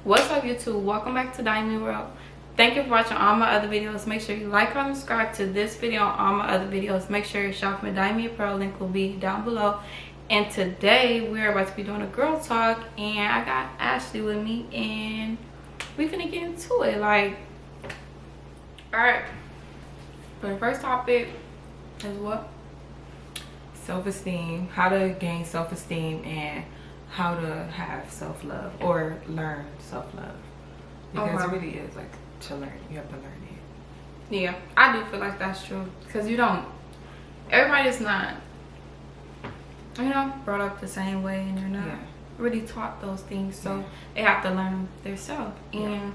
What's up, YouTube? Welcome back to DYMIAPPAREL. Thank you for watching all my other videos. Make sure you like, comment, subscribe to this video and all my other videos. Make sure you shop for DYMIAPPAREL. Link will be down below. And today we're about to be doing a girl talk, and I got Ashley with me, and we finna get into it. Like, all right. For the first topic is what? Self-esteem. How to gain self-esteem and how to have self-love or learn self-love, because it really is like to learn. You have to learn it. Yeah, I do feel like that's true, because you don't, everybody's not, you know, brought up the same way, and they're not really taught those things, so they have to learn themselves. And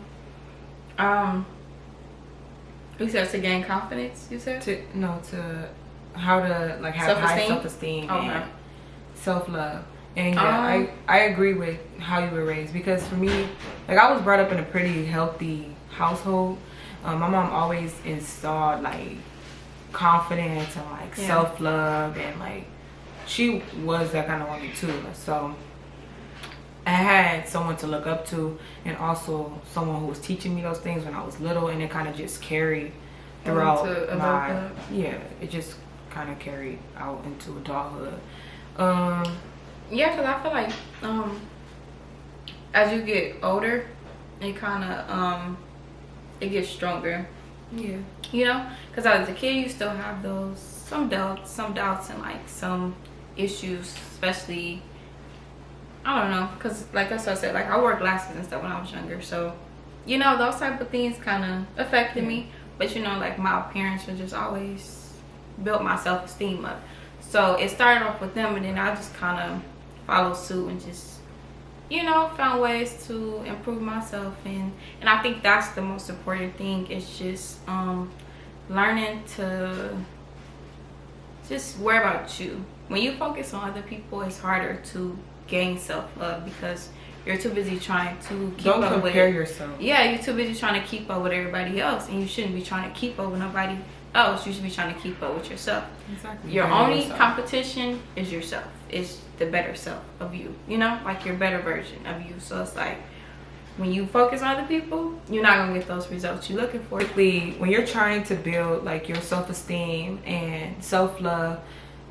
you said to gain confidence, you said? To how to like have high self-esteem Okay. and self-love. And yeah, I agree with how you were raised, because for me, like, I was brought up in a pretty healthy household. My mom always installed like confidence and like self-love, and like she was that kind of woman too. So I had someone to look up to, and also someone who was teaching me those things when I was little, and it kind of just carried throughout my it just kind of carried out into adulthood. Yeah, because I feel like as you get older, it kind of it gets stronger. Yeah, you know, because as a kid you still have those some doubts and like some issues, especially, I don't know, because like that's what I said, like I wore glasses and stuff when I was younger, so you know, those type of things kind of affected me. But you know, like my parents were just always built my self-esteem up, so it started off with them, and then I just kind of followed suit and just, you know, found ways to improve myself. And I think that's the most important thing, is just learning to just worry about you. When you focus on other people, it's harder to gain self-love, because you're too busy trying to keep up with... Don't compare yourself. Yeah, you're too busy trying to keep up with everybody else, and you shouldn't be trying to keep up with nobody else. You should be trying to keep up with yourself. Exactly. Your only competition is yourself. It's the better self of you, you know, like your better version of you. So it's like, when you focus on other people, you're not gonna get those results you're looking for. When you're trying to build like your self-esteem and self-love,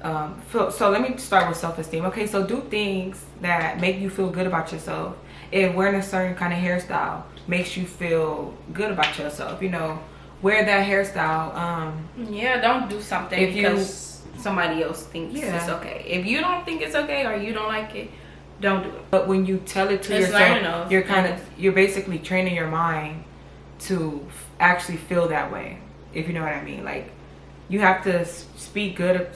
so let me start with self-esteem. Okay, so do things that make you feel good about yourself. If wearing a certain kind of hairstyle makes you feel good about yourself, you know, wear that hairstyle. Yeah, don't do something because somebody else thinks it's okay. If you don't think it's okay, or you don't like it, don't do it. But when you tell it to yourself, you're basically training your mind to actually feel that way, if you know what I mean. Like, you have to speak good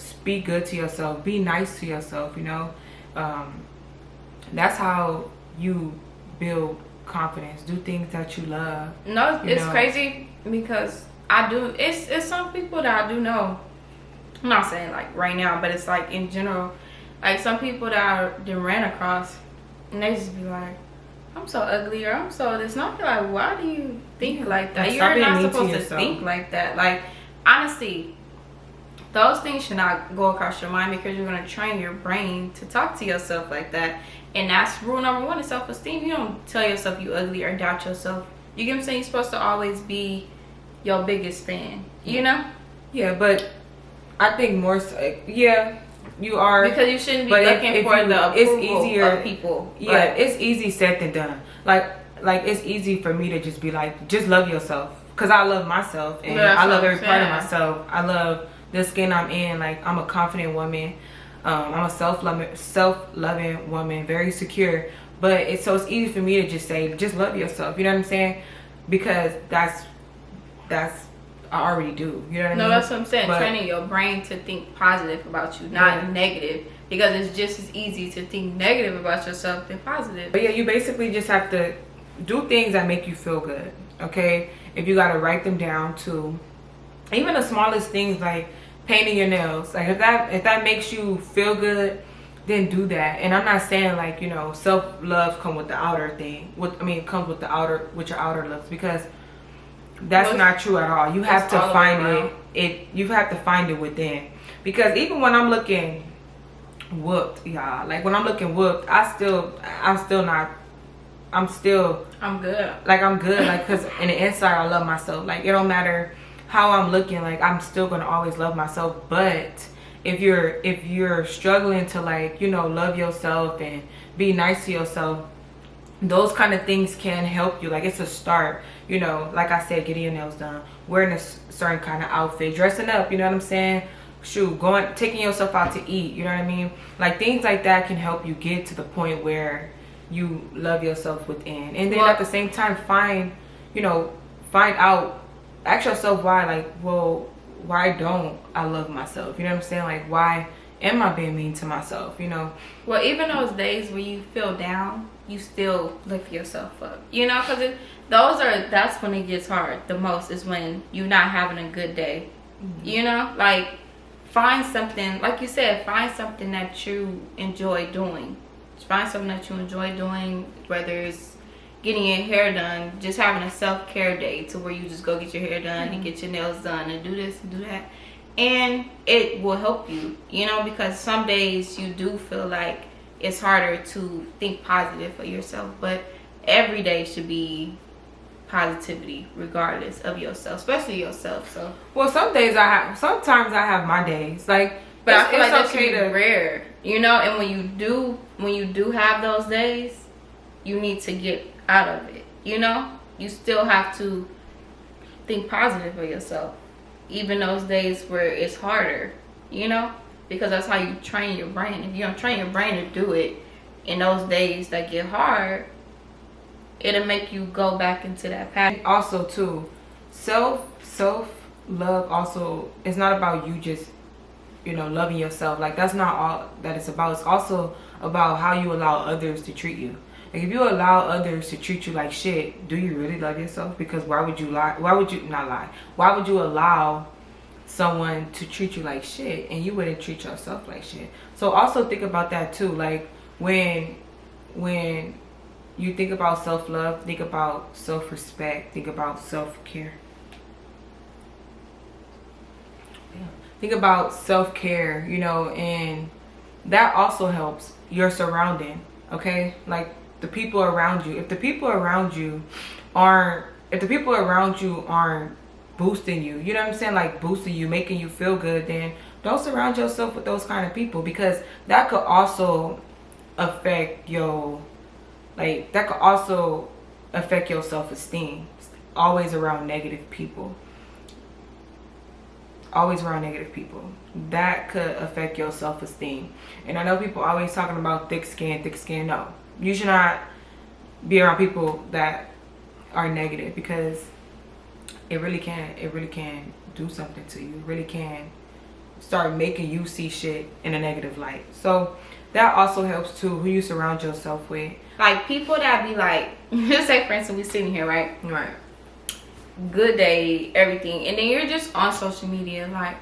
to yourself, be nice to yourself, you know. That's how you build confidence. Do things that you love. No, it's crazy, because I do, it's some people that I do know. I'm not saying like right now, but it's like in general, like some people that I ran across, and they just be like, I'm so ugly, or I'm so this. And I feel like, why do you think like that? You're not supposed to think like that. Like, honestly, those things should not go across your mind, because you're going to train your brain to talk to yourself like that. And that's rule number one, is self-esteem. You don't tell yourself you ugly or doubt yourself. You get what I'm saying? You're supposed to always be your biggest fan, you know? Yeah, but I think more so, you are, because you shouldn't be looking for the approval of people. Yeah, it's easy said than done. Like it's easy for me to just be like, just love yourself, because I love myself, and I love every part of myself. I love the skin I'm in. Like, I'm a confident woman. I'm a self-loving woman, very secure. But it's easy for me to just say, just love yourself. You know what I'm saying? Because that's I already do. You know what I mean? No, that's what I'm saying. Training your brain to think positive about you, not negative. Because it's just as easy to think negative about yourself than positive. But yeah, you basically just have to do things that make you feel good. Okay? If you gotta write them down too. Even the smallest things, like painting your nails. Like, if that makes you feel good, then do that. And I'm not saying like, you know, self-love comes with the outer thing. Comes with your outer looks, because that's not true at all. You have to find it. You have to find it within. Because even when I'm looking whooped, y'all, like when I'm looking whooped, I'm still not I'm still, I'm good. Like, I'm good. Like, because in the inside, I love myself. Like, it don't matter how I'm looking. Like, I'm still going to always love myself. But if you're struggling to, like, you know, love yourself and be nice to yourself, those kind of things can help you. Like, it's a start, you know, like I said, getting your nails done, wearing a certain kind of outfit, dressing up, you know what I'm saying? Shoot, taking yourself out to eat, you know what I mean? Like, things like that can help you get to the point where you love yourself within. And then at the same time, ask yourself why, like, well, why don't I love myself? You know what I'm saying? Like, why am I being mean to myself, you know? Well, even those days when you feel down, you still lift yourself up, you know, because that's when it gets hard the most, is when you're not having a good day. You know, like, find something, like you said, find something that you enjoy doing. Find something that you enjoy doing, whether it's getting your hair done, just having a self-care day to where you just go get your hair done and get your nails done and do this and do that. And it will help you, you know, because some days you do feel like it's harder to think positive for yourself, but every day should be positivity regardless of yourself, especially yourself. So, well, sometimes I have my days, like, but I feel like that's okay to rare, you know. And when you do have those days, you need to get out of it, you know. You still have to think positive for yourself, even those days where it's harder, you know, because that's how you train your brain. If you don't train your brain to do it in those days that get hard, it'll make you go back into that pattern. Also too, self love also, it's not about you just, you know, loving yourself. Like, that's not all that it's about. It's also about how you allow others to treat you. Like, if you allow others to treat you like shit, do you really love yourself? Because why would you lie? Why would you not lie? Why would you allow someone to treat you like shit and you wouldn't treat yourself like shit? So also think about that too. Like, when you think about self-love, think about self-respect, think about self-care. Think about self-care, you know, and that also helps your surrounding, okay? Like, the people around you. If the people around you aren't boosting you, you know what I'm saying? Like, boosting you, making you feel good, then don't surround yourself with those kind of people, because that could also affect your self-esteem. Always around negative people. That could affect your self-esteem. And I know people always talking about thick skin. No, you should not be around people that are negative, because it really can do something to you. It really can start making you see shit in a negative light. So that also helps too, who you surround yourself with. Like, people that be like, just say for instance, we sitting here, right? Good day, everything, and then you're just on social media like,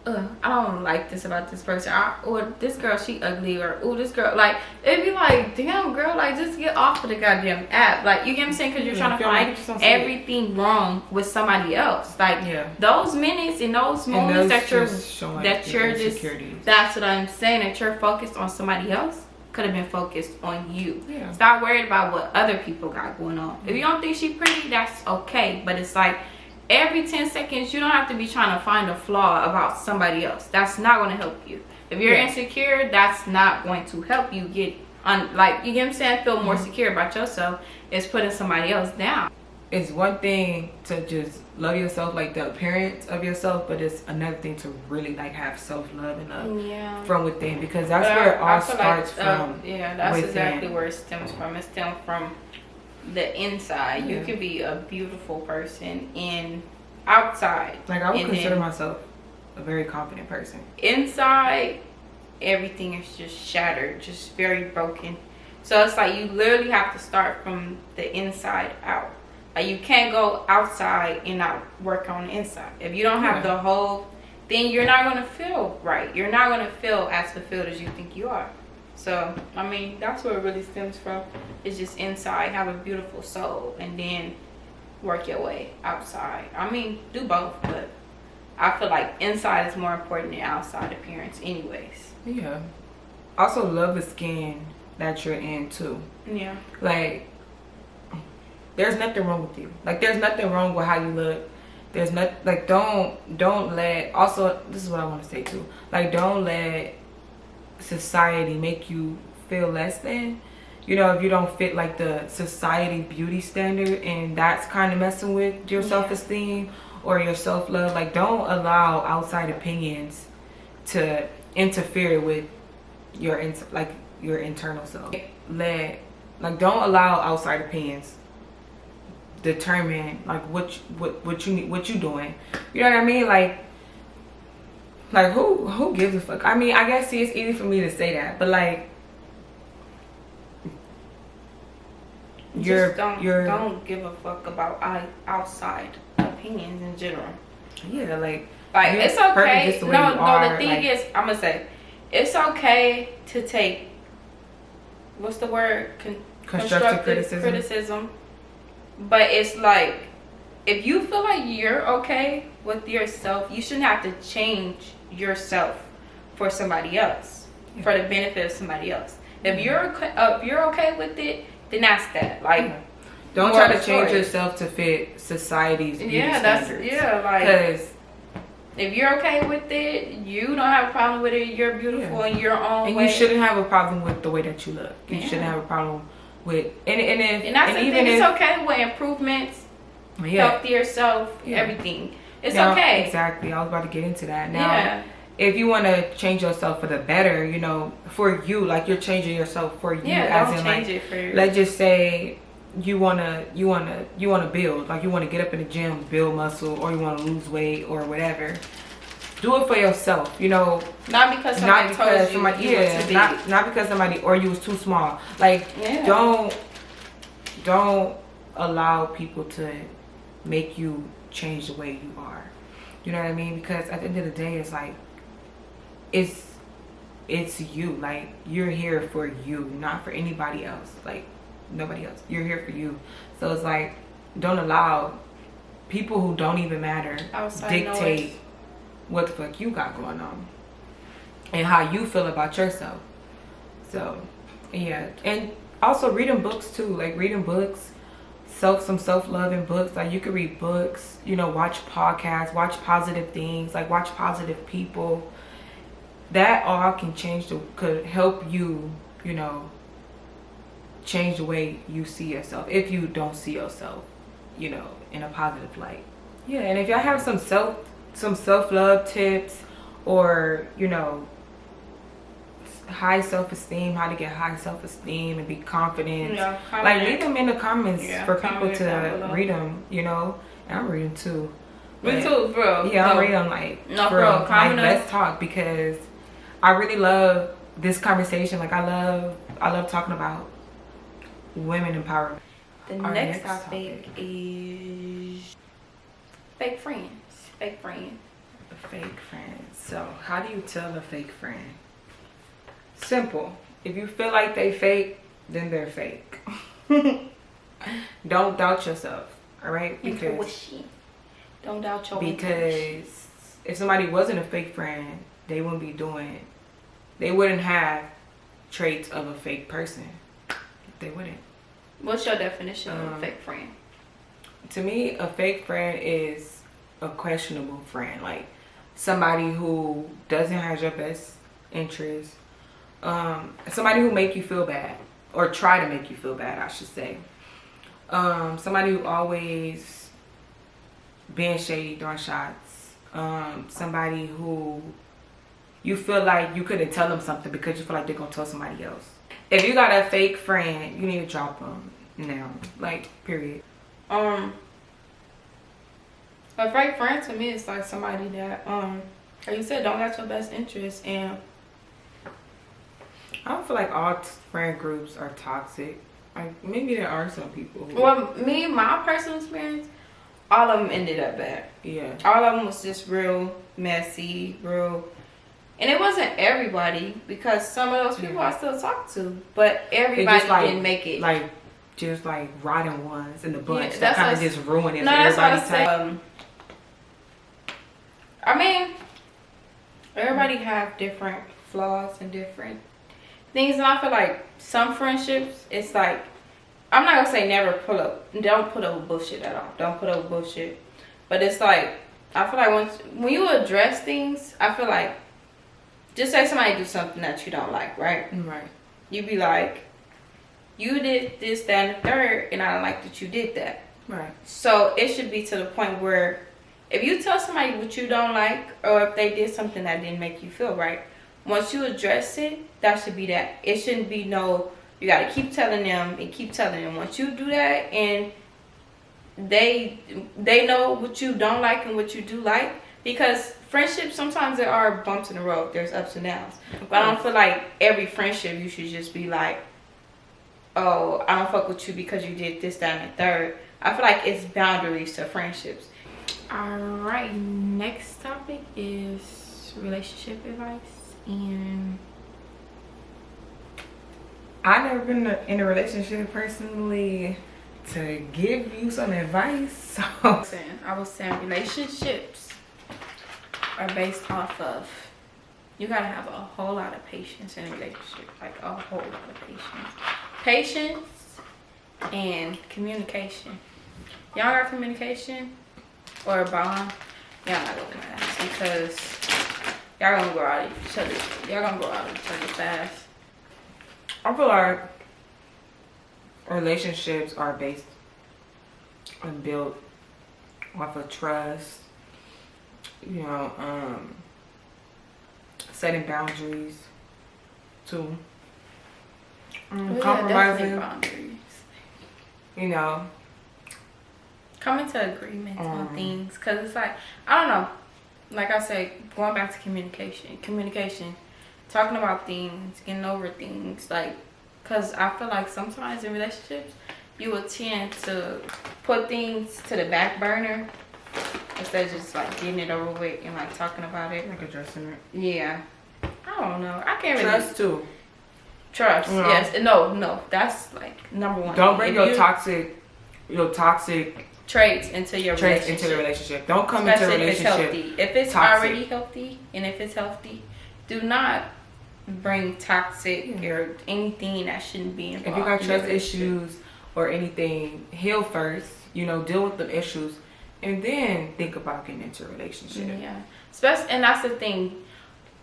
I don't like this about this person, or this girl, she ugly, or this girl, like, it'd be like, damn girl, like, just get off of the goddamn app. Like, you get what I'm saying? Because you're trying to find everything wrong with somebody else. Like, those minutes and those moments that you're just that's what I'm saying, that you're focused on somebody else, could have been focused on you. Stop worried about what other people got going on. If you don't think she's pretty, that's okay, but it's like, every 10 seconds you don't have to be trying to find a flaw about somebody else. That's not going to help you. If you're insecure, that's not going to help you get like, you get what I'm saying, feel more secure about yourself. It's putting somebody else down. It's one thing to just love yourself, like the appearance of yourself, but it's another thing to really, like, have self-love and love from within, because that's where it all starts from. That's within. Exactly where it stems from. It stems from the inside. You could be a beautiful person outside. Like, I would consider myself a very confident person. Inside, everything is just shattered, just very broken. So it's like, you literally have to start from the inside out. Like, you can't go outside and not work on the inside. If you don't have the whole thing, you're not going to feel right. You're not going to feel as fulfilled as you think you are. So, I mean, that's where it really stems from. It's just inside, have a beautiful soul, and then work your way outside. I mean, do both, but I feel like inside is more important than outside appearance anyways. Also, love the skin that you're in too. Like, there's nothing wrong with you. Like, there's nothing wrong with how you look. There's not, like, don't let, also, this is what I want to say too. Like, don't let society make you feel less than. You know, if you don't fit like the society beauty standard, and that's kind of messing with your self-esteem or your self-love. Like, don't allow outside opinions to interfere with your internal self. Don't allow outside opinions determine like what you doing. You know what I mean? Like who gives a fuck? I mean, I guess see, it's easy for me to say that, but like, don't give a fuck about outside opinions in general. Yeah, like it's okay. No, the thing is, I'm gonna say it's okay to take, what's the word, constructive criticism, but it's like, if you feel like you're okay with yourself, you shouldn't have to change yourself for somebody else, for the benefit of somebody else. If you're okay with it, then that's that. Like, don't try to change yourself to fit society's beauty standards. Because if you're okay with it, you don't have a problem with it. You're beautiful in your own way. And you shouldn't have a problem with the way that you look. You shouldn't have a problem with and that's the thing. It's okay with improvements, healthier self, everything. It's okay. Exactly. I was about to get into that. Now, if you want to change yourself for the better, you know, for you, like, you're changing yourself for you. Don't change it for you. Let's just say you wanna build, like, you want to get up in the gym, build muscle, or you want to lose weight or whatever. Do it for yourself, you know. Not because somebody told you not because somebody, or you was too small. Like, don't allow people to make you change the way you are. You know what I mean? Because at the end of the day, it's like, it's you. Like, you're here for you, not for anybody else. Like, nobody else. You're here for you. So it's like, don't allow people who don't even matter dictate what the fuck you got going on and how you feel about yourself. So yeah, and also reading books too. Like, reading books, some self-loving books. Like, you could read books, you know, watch podcasts, watch positive things, like, watch positive people. That all could help you, you know, change the way you see yourself, if you don't see yourself, you know, in a positive light. Yeah, and if y'all have some self-love tips, or, you know, high self-esteem, how to get high self-esteem and be confident, like, leave them in the comments for people to read them, you know. And I'm reading too. Me too, bro. Yeah, I'm reading, like, bro, like, let's talk, because I really love this conversation. Like, I love talking about women empowerment. The next topic is fake friends. Fake friend. Fake friends. So, how do you tell a fake friend? Simple. If you feel like they fake, then they're fake. Don't doubt yourself. All right? Don't doubt your intuition. Because if somebody wasn't a fake friend, they wouldn't have traits of a fake person. They wouldn't. What's your definition of a fake friend? To me, a fake friend is a questionable friend. Like, somebody who doesn't have your best interest. Somebody who make you feel bad, or try to make you feel bad, I should say. Somebody who always being shady, throwing shots. Somebody who you feel like you couldn't tell them something because you feel like they're gonna tell somebody else. If you got a fake friend, you need to drop them now. Like, period. A fake friend to me is like somebody that, like you said, don't have your best interest. And I don't feel like all friend groups are toxic. Like, maybe there are some people who... Well, my personal experience, all of them ended up bad. Yeah. All of them was just real messy, and it wasn't everybody, because some of those people I still talk to, but everybody didn't make it. Like, just like rotten ones in the bunch that kind of just ruin it for everybody. That's what I say. I mean, everybody have different flaws and different things, and I feel like some friendships, it's like, I'm not gonna say never don't put up with bullshit at all. Don't put up with bullshit. But it's like, I feel like when you address things, I feel like, just say somebody do something that you don't like, right? Right. You be like, you did this, that, and the third, and I don't like that you did that. Right. So it should be to the point where if you tell somebody what you don't like, or if they did something that didn't make you feel right, once you address it, that should be that. It shouldn't be no, you got to keep telling them and keep telling them. Once you do that and they know what you don't like and what you do like, because friendships, sometimes there are bumps in the road. There's ups and downs. But I don't feel like every friendship you should just be like, oh, I don't fuck with you because you did this, that, and the third. I feel like it's boundaries to friendships. Alright, next topic is relationship advice. And I've never been in a relationship personally to give you some advice. So I was saying relationships are based off of, you gotta have a whole lot of patience in a relationship. Like a whole lot of patience. Patience and communication. Y'all got communication or a bond? Y'all not gonna last because y'all gonna grow out of each other. Y'all gonna grow out of each other fast. I feel like relationships are based and built off of trust, you know, setting boundaries too, compromising, boundaries. You know, coming to agreements on things, because it's like, I don't know, like I said, going back to communication, talking about things, getting over things, like, because I feel like sometimes in relationships you will tend to put things to the back burner instead of just like getting it over with and like talking about it, like addressing it. Yeah, I don't know, I can't really trust too. Trust, yes. No, that's like number one. Don't bring your toxic traits into your relationship. Don't come into a relationship. If it's already healthy, and if it's healthy, do not bring toxic or anything that shouldn't be involved. If you got trust issues or anything, heal first. You know, deal with the issues, and then think about getting into a relationship. Yeah, especially, and that's the thing.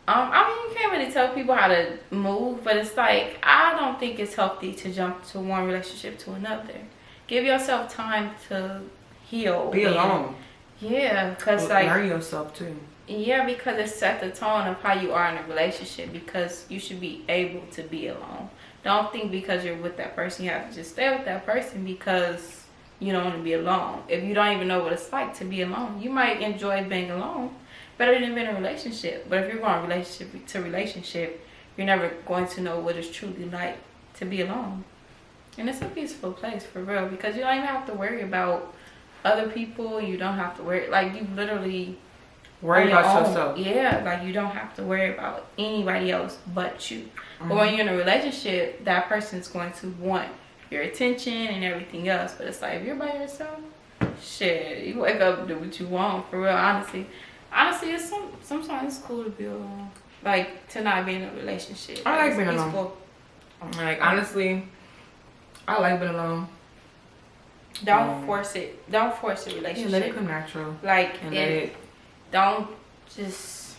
I mean, you can't really tell people how to move, but it's like, I don't think it's healthy to jump to one relationship to another. Give yourself time to heal. Be alone. Yeah, because like, learn yourself too. Yeah, because it sets the tone of how you are in a relationship, because you should be able to be alone. Don't think because you're with that person, you have to just stay with that person because you don't want to be alone. If you don't even know what it's like to be alone, you might enjoy being alone better than being in a relationship. But if you're going relationship to relationship, you're never going to know what it's truly like to be alone. And it's a peaceful place for real, because you don't even have to worry about other people. You don't have to worry, like, you literally worry about yourself. Yeah, like, you don't have to worry about anybody else but you. But when you're in a relationship, that person's going to want your attention and everything else. But it's like, if you're by yourself, shit, you wake up and do what you want, for real. Honestly, it's sometimes it's cool to be alone, like, to not be in a relationship. I like being alone. Like, honestly, I like being alone. Don't force it. Don't force a relationship. Yeah, let it come natural. Like, don't just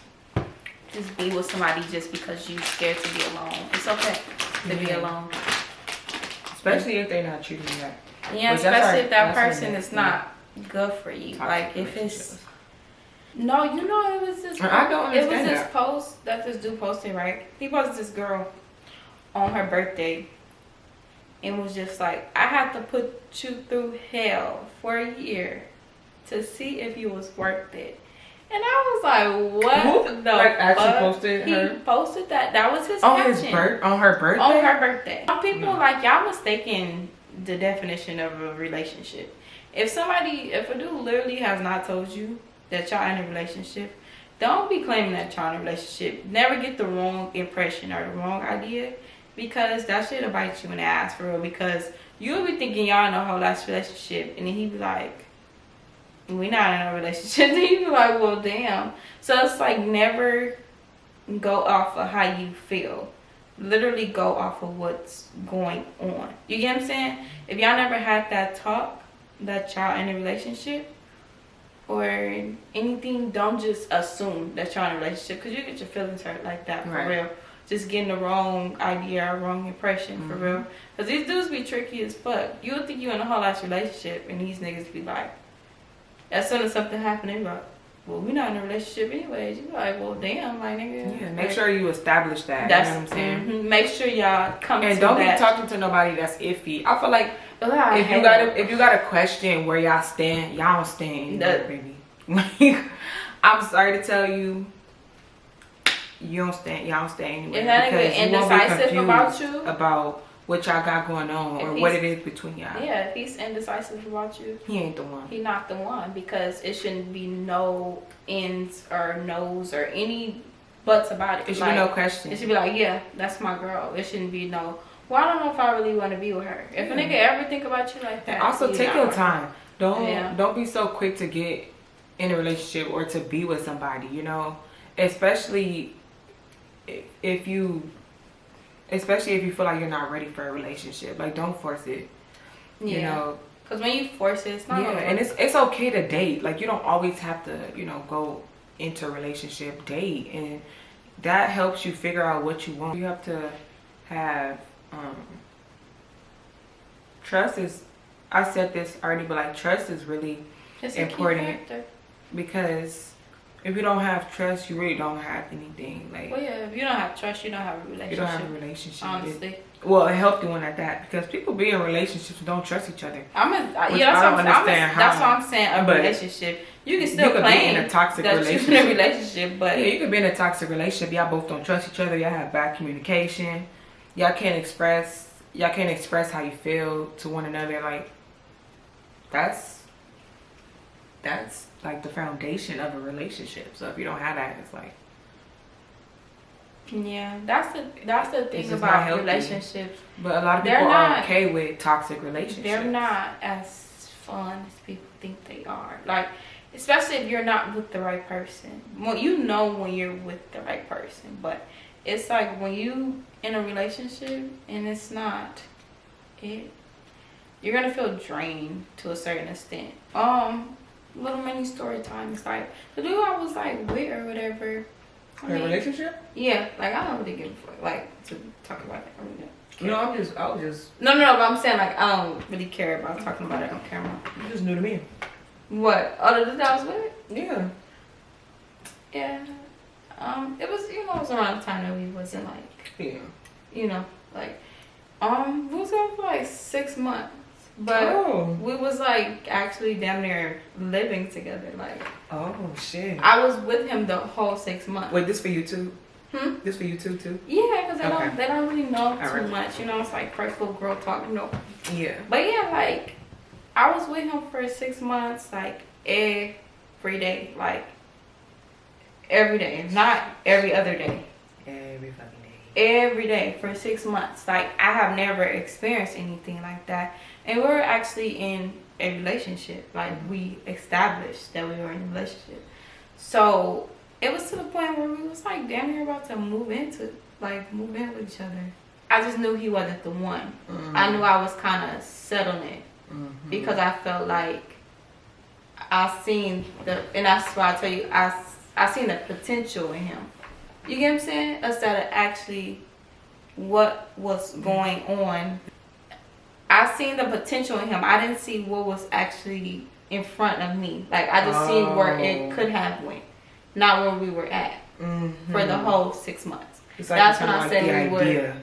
be with somebody just because you're scared to be alone. It's okay to be alone. Especially if they're not treating you right. Yeah, especially if that person is not good for you. Like, if it's... No, you know, it was this... I don't understand It was this post that this dude posted, right? He posted this girl on her birthday. And was just like, I had to put you through hell for a year to see if you was worth it. And I was like, what the like, fuck? Actually posted he her? Posted that. That was his on caption. On her birthday? On her birthday. Some people, like, y'all mistaken the definition of a relationship. If a dude literally has not told you that y'all in a relationship, don't be claiming that y'all in a relationship. Never get the wrong impression or the wrong idea, because that shit'll bite you in the ass, for real. Because you'll be thinking y'all in a whole ass relationship, and then he be like, we not in a relationship. Then you be like, well, damn. So it's like, never go off of how you feel. literally go off of what's going on. You get what I'm saying? If y'all never had that talk, that y'all in a relationship or anything, don't just assume that y'all in a relationship, because you get your feelings hurt like that, for real. Just getting the wrong idea or wrong impression, for real. Because these dudes be tricky as fuck. You would think you in a whole ass relationship, and these niggas be like, as soon as something happen, they be like, well, we not in a relationship anyways. You be like, well, damn, like, nigga. Yeah, make sure you establish that. That's, you know what I'm saying? Make sure y'all come and to don't that. be talking to nobody that's iffy. I feel like if you got a question where y'all stand, y'all don't stand anywhere, baby. Like, I'm sorry to tell you, y'all don't stand anywhere. If that nigga indecisive about you, about what y'all got going on or what it is between y'all. Yeah, if he's indecisive about you, he ain't the one. He not the one, because it shouldn't be no ends or no's or any buts about it. It should be no question. It should be like, yeah, that's my girl. It shouldn't be no, well, I don't know if I really want to be with her. If a nigga ever think about you like that, and also take your time. Don't be so quick to get in a relationship or to be with somebody, you know, especially if you feel like you're not ready for a relationship. Like, don't force it. You know, because when you force it, it's not. Yeah, and it's okay to date. Like, you don't always have to, you know, go into a relationship, date, and that helps you figure out what you want. You have to have trust. I said this already, but like, trust is really important, because if you don't have trust, you really don't have anything. Like, well, yeah, if you don't have trust, you don't have a relationship. You don't have a relationship, honestly. A healthy one at that, because people be in relationships and don't trust each other. That's what I'm saying. A relationship, you can still be in a toxic relationship, but yeah, you could be in a toxic relationship. Y'all both don't trust each other. Y'all have bad communication. Y'all can't express how you feel to one another. Like, that's like the foundation of a relationship. So if you don't have that, it's like, yeah, that's the thing about relationships. But a lot of people are okay with toxic relationships. They're not as fun as people think they are. Like, especially if you're not with the right person. Well, you know when you're with the right person, but it's like when you in a relationship and it's not it, you're gonna feel drained to a certain extent. Little mini story time. It's like the dude I was like with or whatever. In a relationship? Yeah, like, I don't really give a fuck, like, to talk about it. I really don't. No, I was just. No, but I'm saying, like, I don't really care about talking about it on camera. You just new to me. What? Oh, the dude I was with? Yeah. Yeah. It was, you know, it was around the time that we wasn't like. Yeah. You know, like, we was there for like 6 months. But we was like actually damn near living together. Like, oh shit! I was with him the whole 6 months. Wait, this for you too? This for you too? Yeah, because they don't really know too much. You know, it's like first little girl talk. You know. Yeah. But yeah, like, I was with him for 6 months, like every day, like every day, not every other day. Every fucking day. Every day for 6 months. Like, I have never experienced anything like that. And we were actually in a relationship. Like, we established that we were in a relationship. So it was to the point where we was like damn near about to move in with each other. I just knew he wasn't the one. I knew I was kind of settling because I felt like I seen and that's why I tell you, I seen the potential in him. You get what I'm saying? Instead of actually what was going on. I seen the potential in him. I didn't see what was actually in front of me. Like, I just seen where it could have went, not where we were at for the whole 6 months. It's like that's when I said we would.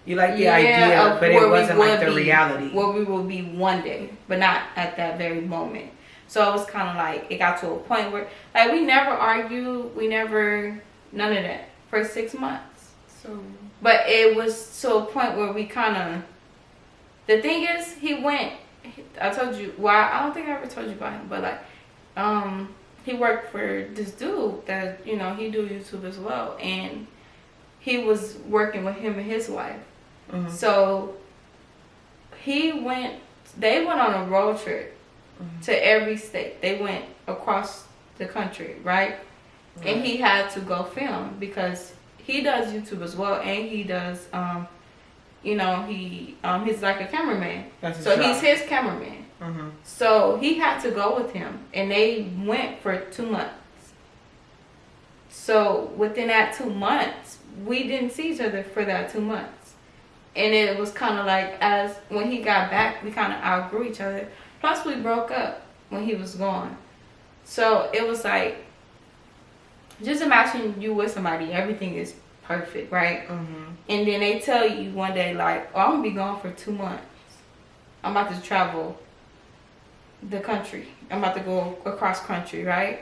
You like the idea, but it wasn't like the reality. Where we will be one day, but not at that very moment. So it was kind of like, it got to a point where, like, we never argued. We never, none of that for 6 months. So, but it was to a point where we kind of, the thing is, I told you, well, I don't think I ever told you about him, but like, he worked for this dude that, you know, he do YouTube as well, and he was working with him and his wife. So they went on a road trip to every state. They went across the country, right? And he had to go film because he does YouTube as well, and he does you know, he's like a cameraman. So he's his cameraman. So he had to go with him, and they went for 2 months. So within that 2 months, we didn't see each other for that 2 months, and it was kind of like, as when he got back, we kind of outgrew each other. Plus, we broke up when he was gone. So it was like, just imagine you with somebody, everything is perfect, right? And then they tell you one day, like, oh, I'm gonna be gone for 2 months. I'm about to travel the country. I'm about to go across country, right?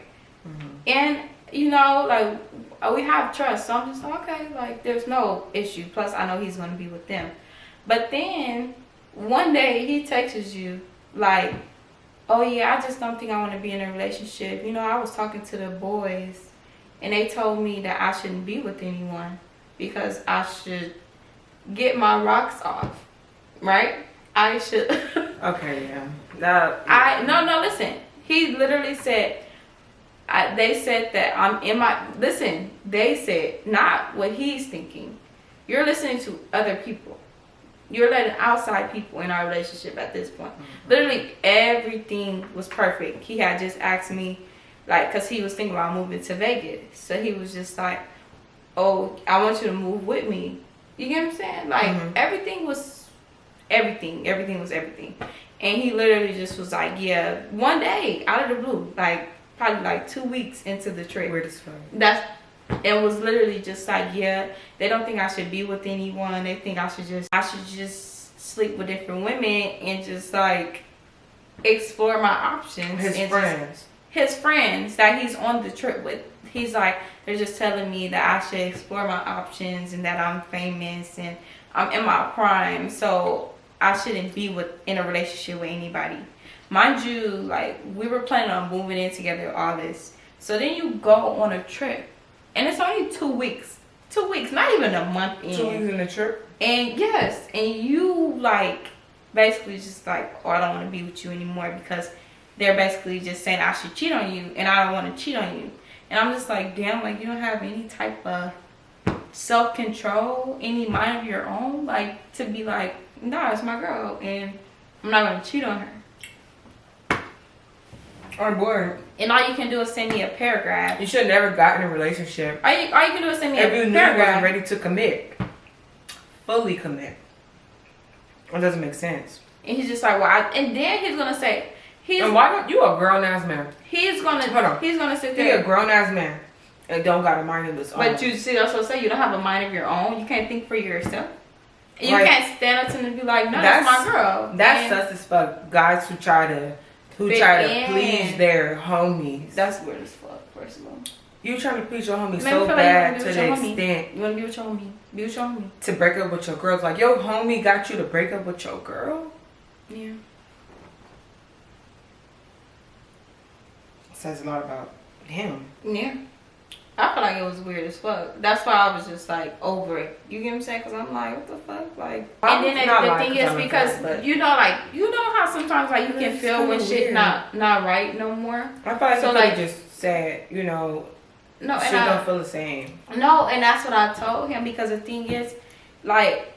And, you know, like, we have trust. So I'm just like, okay, like, there's no issue. Plus, I know he's gonna be with them. But then, one day, he texts you, like, oh, yeah, I just don't think I want to be in a relationship. You know, I was talking to the boys, and they told me that I shouldn't be with anyone because I should get my rocks off, right? I should. Okay, yeah. No, listen. He literally said, they said that I'm in my, listen, they said, not what he's thinking. You're listening to other people. You're letting outside people in our relationship at this point. Literally everything was perfect. He had just asked me, like, because he was thinking about moving to Vegas. So he was just like, oh, I want you to move with me. You get what I'm saying? Like, everything was everything. Everything was everything. And he literally just was like, yeah, one day, out of the blue, like, probably like 2 weeks into the trip. Weird as fuck. It was literally just like, yeah, they don't think I should be with anyone. They think I should just sleep with different women and just, like, explore my options. His friends that he's on the trip with. He's like, they're just telling me that I should explore my options and that I'm famous and I'm in my prime, so I shouldn't be in a relationship with anybody. Mind you, like, we were planning on moving in together, all this. So then you go on a trip, and it's only 2 weeks. 2 weeks, not even a month in. 2 weeks in a trip? And yes, and you, like, basically just like, oh, I don't want to be with you anymore because they're basically just saying I should cheat on you, and I don't want to cheat on you. And I'm just like, damn, like, you don't have any type of self-control, any mind of your own, like, to be like, nah, it's my girl, and I'm not going to cheat on her. On board. And all you can do is send me a paragraph. You should have never gotten in a relationship. All you can do is send me a paragraph. If you knew you wasn't ready to commit. Fully commit. It doesn't make sense. And he's just like, well, and then he's going to say, and why don't you a grown ass man? He's gonna sit there. He a grown ass man and don't got a mind of his own. But you see, also say you don't have a mind of your own. You can't think for yourself. And you can't stand up to him and be like, no, that's my girl. That's sus as fuck. Guys who try to please their homies. That's weird as fuck. First of all, you trying to please your homie so bad to the extent you want to be with your homie. Be with your homie. To break up with your girl. Like, your homie got you to break up with your girl. Yeah. Says a lot about him. Yeah. I feel like it was weird as fuck. That's why I was just like over it. You get what I'm saying? Because I'm like, what the fuck? Like, and then the thing is, because you know how sometimes like you can feel when shit not right no more. I feel like so like just said, you know, no, shit don't feel the same. No, and that's what I told him, because the thing is, like,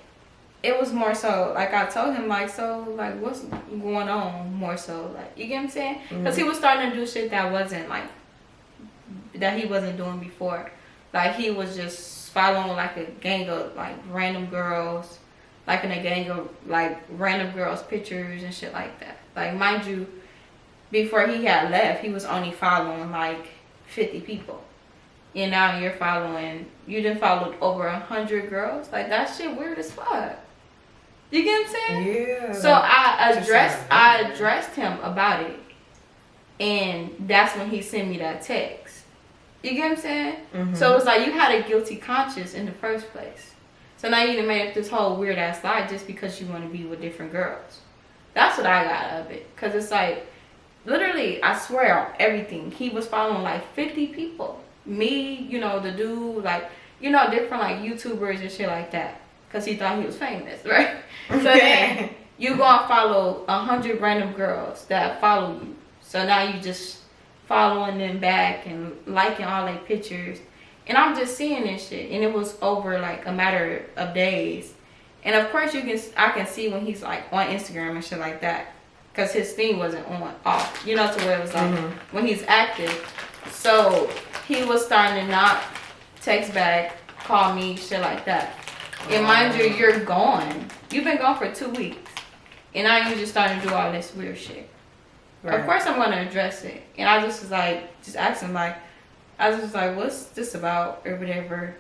it was more so like I told him, like, so like what's going on, more so like, you get what I'm saying? Because he was starting to do shit that wasn't like that he wasn't doing before. Like, he was just following like a gang of like random girls, like in a gang of like random girls' pictures and shit like that. Like, mind you, before he had left, he was only following like 50 people. And now you done followed over 100 girls. Like, that shit weird as fuck. You get what I'm saying? Yeah. So I addressed him about it, and that's when he sent me that text. You get what I'm saying? So it was like, you had a guilty conscience in the first place. So now you done made up this whole weird ass lie just because you want to be with different girls. That's what I got out of it. Because it's like, literally, I swear on everything, he was following like 50 people. Me, you know, the dude, like, you know, different like YouTubers and shit like that. Because he thought he was famous, right? So then you go and follow 100 random girls that follow you. So now you just following them back and liking all their pictures. And I'm just seeing this shit, and it was over like a matter of days. And of course, I can see when he's like on Instagram and shit like that, cause his thing wasn't on off, you know, to where it was like when he's active. So he was starting to not text back, call me, shit like that. And mind you, you're gone. You've been gone for 2 weeks, and now you're just starting to do all this weird shit. Right. Of course, I'm gonna address it, and I just was like, just ask him like. I was just like, what's this about or whatever.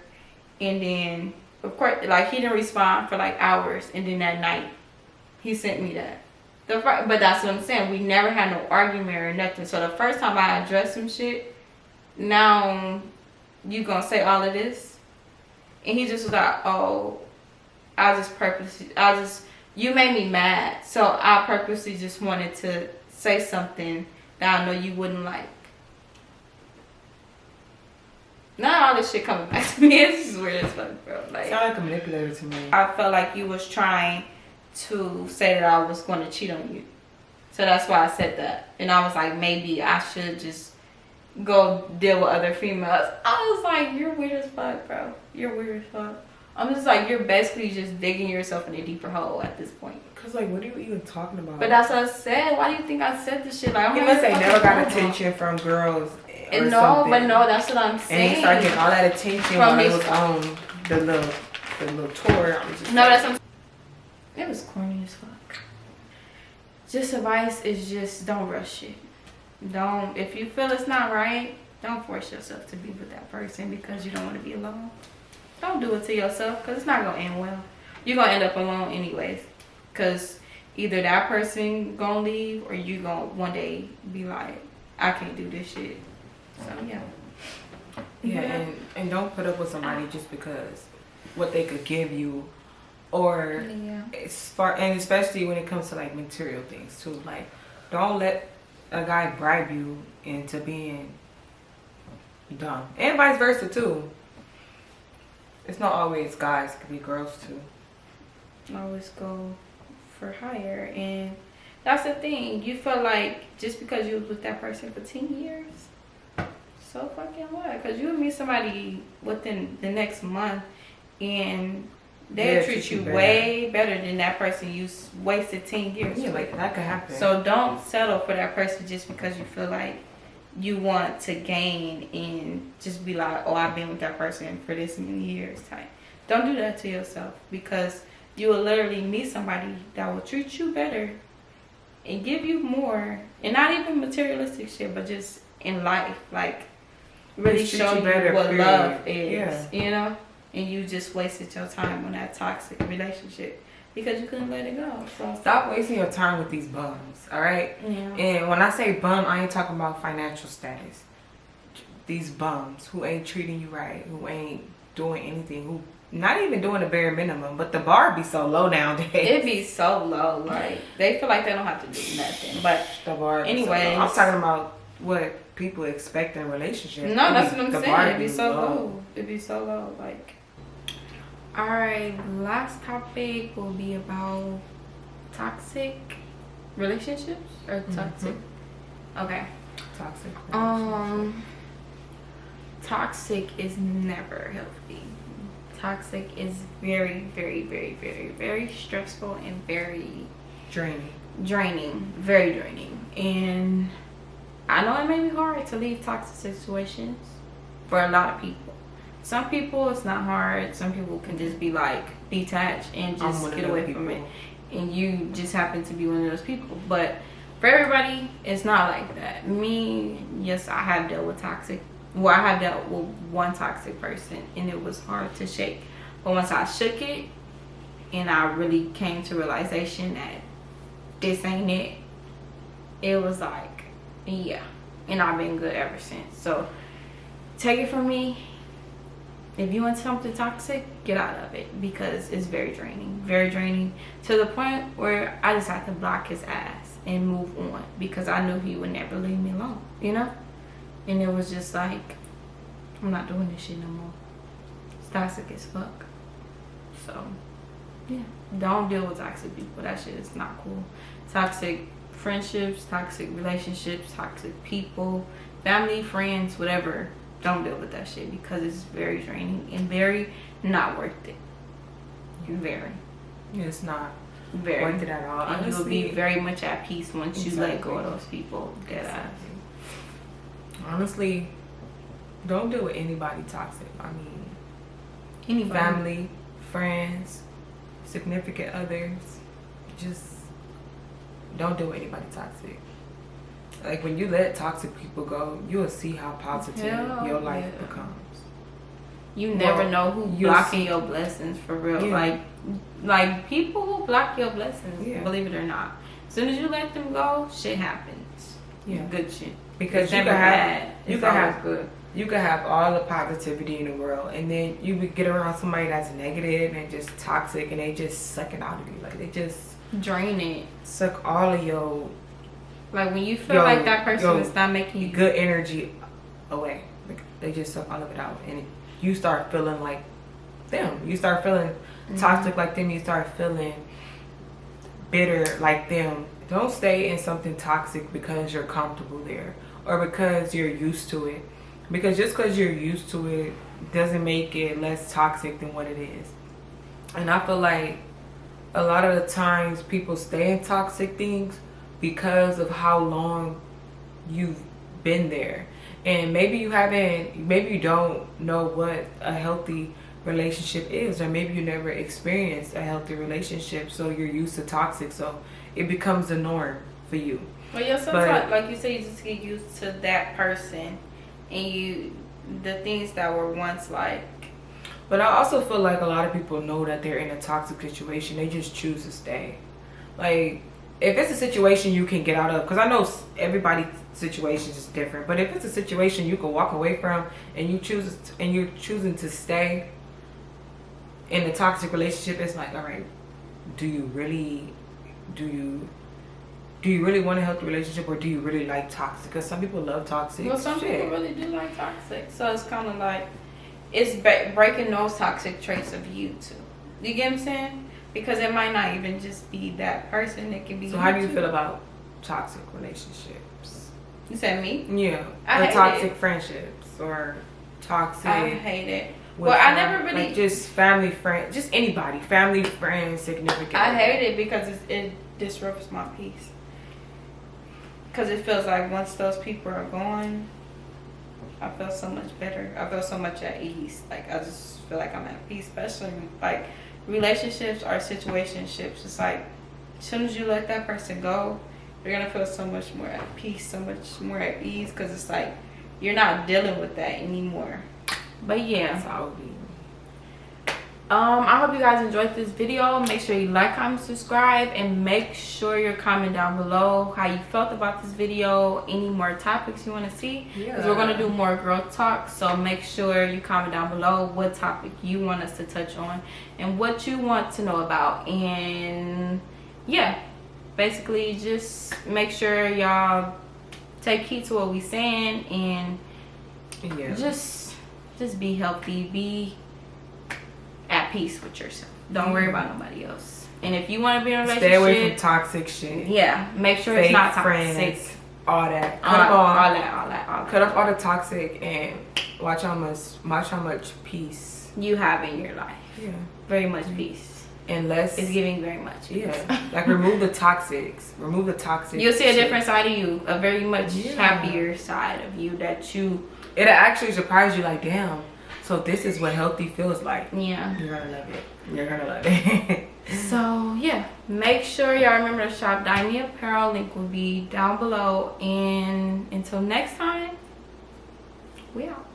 And then, of course, like, he didn't respond for like hours. And then that night, he sent me that. But that's what I'm saying. We never had no argument or nothing. So the first time I addressed some shit, now you gonna say all of this? And he just was like, oh, you made me mad. So I purposely just wanted to say something that I know you wouldn't like. Now all this shit coming back to me. It's just weird as fuck, bro. Like, sound like a manipulator to me. I felt like you was trying to say that I was going to cheat on you. So that's why I said that. And I was like, maybe I should just go deal with other females. I was like, you're weird as fuck, bro. You're weird as fuck. I'm just like, you're basically just digging yourself in a deeper hole at this point. Cause like, what are you even talking about? But that's what I said. Why do you think I said this shit? Like, you must say never got attention from girls. And no, but no, that's what I'm saying. And he started getting all that attention while he was on the little tour. No, that's what I'm saying. It was corny as fuck. Just advice is just don't rush it. Don't, if you feel it's not right, don't force yourself to be with that person because you don't want to be alone. Don't do it to yourself because it's not going to end well. You're going to end up alone anyways. Because either that person going to leave or you going to one day be like, I can't do this shit. So yeah. Yeah, and don't put up with somebody just because what they could give you, or and especially when it comes to like material things too. Like, don't let a guy bribe you into being dumb, and vice versa too. It's not always guys; it could be girls too. Always go for higher, and that's the thing. You feel like just because you was with that person for 10 years. So fucking what? Because you'll meet somebody within the next month and they'll treat you way better than that person you wasted 10 years with. Like that could happen. So don't settle for that person just because you feel like you want to gain and just be like, oh, I've been with that person for this many years type. Don't do that to yourself because you will literally meet somebody that will treat you better and give you more. And not even materialistic shit, but just in life. Like, really show you what love is, you know? And you just wasted your time on that toxic relationship because you couldn't let it go. So stop wasting your time with these bums, all right? Yeah. And when I say bum, I ain't talking about financial status. These bums who ain't treating you right, who ain't doing anything, who not even doing the bare minimum, but the bar be so low nowadays. It be so low. Like, they feel like they don't have to do nothing. But the bar anyways. So I'm talking about what people expect in relationships. No, that's what I'm saying. It'd be so low. It'd be so low. Like, alright, last topic will be about toxic relationships or toxic. Okay. Toxic relationships. Toxic is never healthy. Toxic is very, very, very, very, very stressful and very draining. Very draining. And I know it may be hard to leave toxic situations for a lot of people. Some people it's not hard. Some people can just be like detached and just get away from it. And you just happen to be one of those people. But for everybody, it's not like that. Me, yes, I have dealt with toxic. Well, I have dealt with one toxic person and it was hard to shake. But once I shook it and I really came to realization that this ain't it, it was like, yeah. And I've been good ever since. So take it from me. If you want something toxic, get out of it because it's very draining. Very draining to the point where I just had to block his ass and move on because I knew he would never leave me alone, you know? And it was just like, I'm not doing this shit no more. It's toxic as fuck. So, yeah. Don't deal with toxic people. That shit is not cool. Toxic friendships, toxic relationships, toxic people, family, friends, whatever. don't deal with that shit because it's very draining and very not worth it. Very. It's not very worth it at all. And you will be very much at peace once you let go of those people. Honestly, don't deal with anybody toxic. I mean, anybody. Family, friends, significant others. Just don't deal with anybody toxic. Like, when you let toxic people go, you will see how positive your life becomes. You never know who blocking your blessings for real. Like people who block your blessings, believe it or not. As soon as you let them go, shit happens. Yeah. Good shit. Because you can have all the positivity in the world, and then you would get around somebody that's negative and just toxic, and they just suck it out of you. Like, they just drain it. Suck all of your, like, when you feel like that person is not making you good energy away. Like, they just suck all of it out, and you start feeling like them. You start feeling toxic like them. You start feeling bitter like them. Don't stay in something toxic because you're comfortable there or because you're used to it. Because just because you're used to it doesn't make it less toxic than what it is. And I feel like a lot of the times people stay in toxic things because of how long you've been there. And maybe you don't know what a healthy relationship is, or maybe you never experienced a healthy relationship, so you're used to toxic, so it becomes the norm for you. Well, yeah, sometimes, like you say, you just get used to that person and the things that were once like. But I also feel like a lot of people know that they're in a toxic situation, they just choose to stay. Like, if it's a situation you can get out of, because I know everybody's situation is different, but if it's a situation you can walk away from and you're choosing to stay in a toxic relationship, it's like, all right, do you really want a healthy relationship, or do you really like toxic? Because some people love toxic. Well, some people really do like toxic, so it's kind of like it's breaking those toxic traits of you too. You get what I'm saying? Because it might not even just be that person. It can be. So how do you feel about toxic relationships? You said me? Yeah. Or toxic friendships or toxic. I hate it. Well, I never really. Like, just family, friends, just anybody. Family, friends, significant. I hate it because it disrupts my peace. Because it feels like once those people are gone, I feel so much better. I feel so much at ease. Like, I just feel like I'm at peace, especially like relationships or situationships. It's like as soon as you let that person go, you're gonna feel so much more at peace, so much more at ease, because it's like you're not dealing with that anymore. But yeah, that's how it be. I hope you guys enjoyed this video. Make sure you like, comment, subscribe, and make sure you comment down below how you felt about this video, any more topics you want to see, because we're going to do more growth talk. So make sure you comment down below what topic you want us to touch on and what you want to know about. And yeah, basically just make sure y'all take heed to what we saying, and just be healthy, be at peace with yourself. Don't worry about nobody else. And if you want to be in a relationship, stay away from toxic shit. Yeah, make sure it's not toxic. Friends, all that. Cut all that. Cut up all the toxic and watch how much peace you have in your life. Yeah, very much peace. And less. It's giving very much peace. Yeah, like remove the toxics. Remove the toxic. You'll see a different side of you, a very much happier side of you that you. It'll actually surprise you. Like, damn. So this is what healthy feels like. Yeah. You're gonna love it. You're gonna love it. So yeah, make sure y'all remember to shop Dymi Apparel. Link will be down below. And until next time, we out.